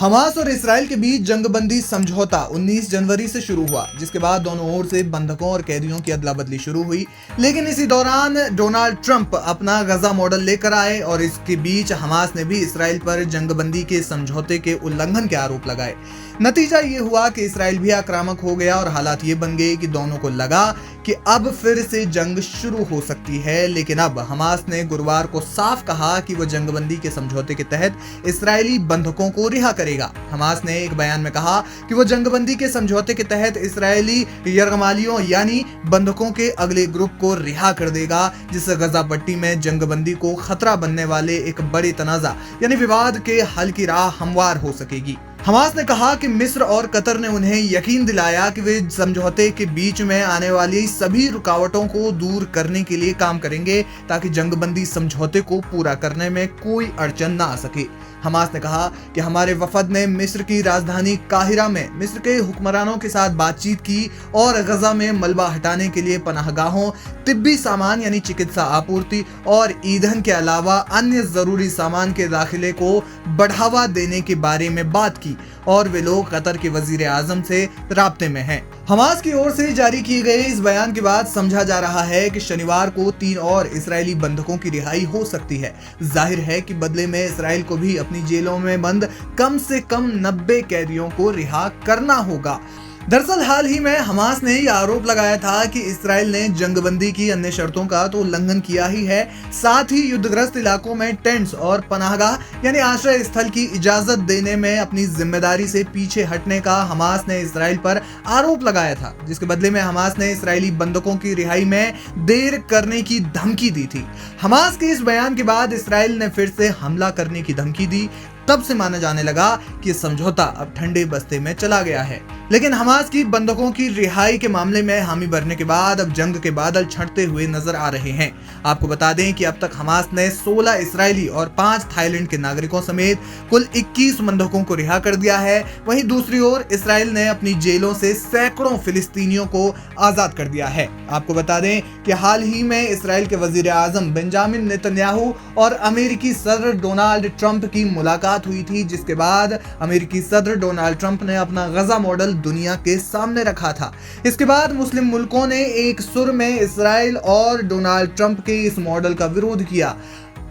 Hamas और Israel के बीच जंगबंदी समझौता 19 जनवरी से शुरू हुआ, जिसके बाद दोनों ओर से बंधकों और कैदियों की अदला बदली शुरू हुई। लेकिन इसी दौरान डोनाल्ड ट्रंप अपना गजा मॉडल लेकर आए और इसके बीच हमास ने भी इसराइल पर जंगबंदी के समझौते के उल्लंघन के आरोप लगाए। नतीजा ये हुआ कि इसराइल भी आक्रामक हो गया और हालात ये बन गए कि दोनों को लगा कि अब फिर से जंग शुरू हो सकती है। लेकिन अब हमास ने गुरुवार को साफ कहा कि वो जंगबंदी के समझौते के तहत इसराइली बंधकों को रिहा करेगा। हमास ने एक बयान में कहा कि वो जंगबंदी के समझौते के तहत इसराइली यरगमालियों यानी बंधकों के अगले ग्रुप को रिहा कर देगा, जिससे गजा पट्टी में जंगबंदी को खतरा बनने वाले एक बड़े तनाजा यानी विवाद के हल की राह हमवार हो सकेगी। हमास ने कहा कि मिस्र और कतर ने उन्हें यकीन दिलाया कि वे समझौते के बीच में आने वाली सभी रुकावटों को दूर करने के लिए काम करेंगे ताकि जंगबंदी समझौते को पूरा करने में कोई अड़चन ना आ सके। हमास ने कहा कि हमारे वफद ने मिस्र की राजधानी काहिरा में मिस्र के हुक्मरानों के साथ बातचीत की और गजा में मलबा हटाने के लिए पनाहगाहों, तिब्बी सामान यानी चिकित्सा आपूर्ति और ईंधन के अलावा अन्य जरूरी सामान के दाखिले को बढ़ावा देने के बारे में बात की और वे लोग कतर के वजीर आजम से राब्ते में हैं। हमास की ओर से जारी किए गए इस बयान के बाद समझा जा रहा है कि शनिवार को 3 और इसराइली बंधकों की रिहाई हो सकती है। जाहिर है कि बदले में इसराइल को भी अपनी जेलों में बंद कम से कम 90 कैदियों को रिहा करना होगा। दरअसल हाल ही में हमास ने यह आरोप लगाया था कि इसराइल ने जंगबंदी की अन्य शर्तों का तो उल्लंघन किया ही है, साथ ही युद्धग्रस्त इलाकों में टेंट्स और पनाहगाह यानी आश्रय स्थल की इजाजत देने में अपनी जिम्मेदारी से पीछे हटने का हमास ने इसराइल पर आरोप लगाया था, जिसके बदले में हमास ने इसराइली बंधकों की रिहाई में देर करने की धमकी दी थी। हमास के इस बयान के बाद इसराइल ने फिर से हमला करने की धमकी दी। तब से माना जाने लगा कि समझौता अब ठंडे बस्ते में चला गया है। लेकिन हमास की बंधकों की रिहाई के मामले में हामी भरने के बाद अब जंग के बादल छंटते हुए नजर आ रहे हैं। आपको बता दें कि अब तक हमास ने 16 इसराइली और 5 थाईलैंड के नागरिकों समेत कुल 21 बंधकों को रिहा कर दिया है। वहीं दूसरी ओर इसराइल ने अपनी जेलों से सैकड़ों फिलिस्तीनियों को आजाद कर दिया है। आपको बता दें कि हाल ही में इसराइल के वजीर आजम बेंजामिन नेतन्याहू और अमेरिकी सदर डोनाल्ड ट्रंप की मुलाकात हुई थी, जिसके बाद अमेरिकी सदर डोनाल्ड ट्रंप ने अपना गजा मॉडल दुनिया के सामने रखा था। इसके बाद मुस्लिम मुल्कों ने एक सुर में इसराइल और डोनाल्ड ट्रंप के इस मॉडल का विरोध किया।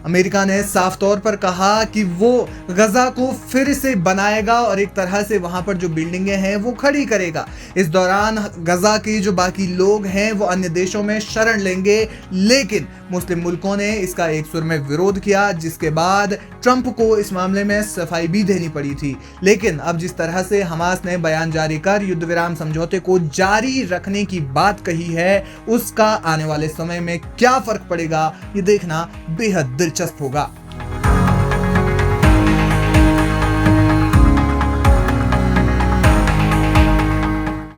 अमेरिका ने साफ तौर पर कहा कि वो गजा को फिर से बनाएगा और एक तरह से वहां पर जो बिल्डिंगें हैं वो खड़ी करेगा। इस दौरान गजा के जो बाकी लोग हैं वो अन्य देशों में शरण लेंगे, लेकिन मुस्लिम मुल्कों ने इसका एक सुर में विरोध किया, जिसके बाद ट्रंप को इस मामले में सफाई भी देनी पड़ी थी। लेकिन अब जिस तरह से हमास ने बयान जारी कर युद्ध विराम समझौते को जारी रखने की बात कही है, उसका आने वाले समय में क्या फर्क पड़ेगा ये देखना बेहद दिलचस्प होगा।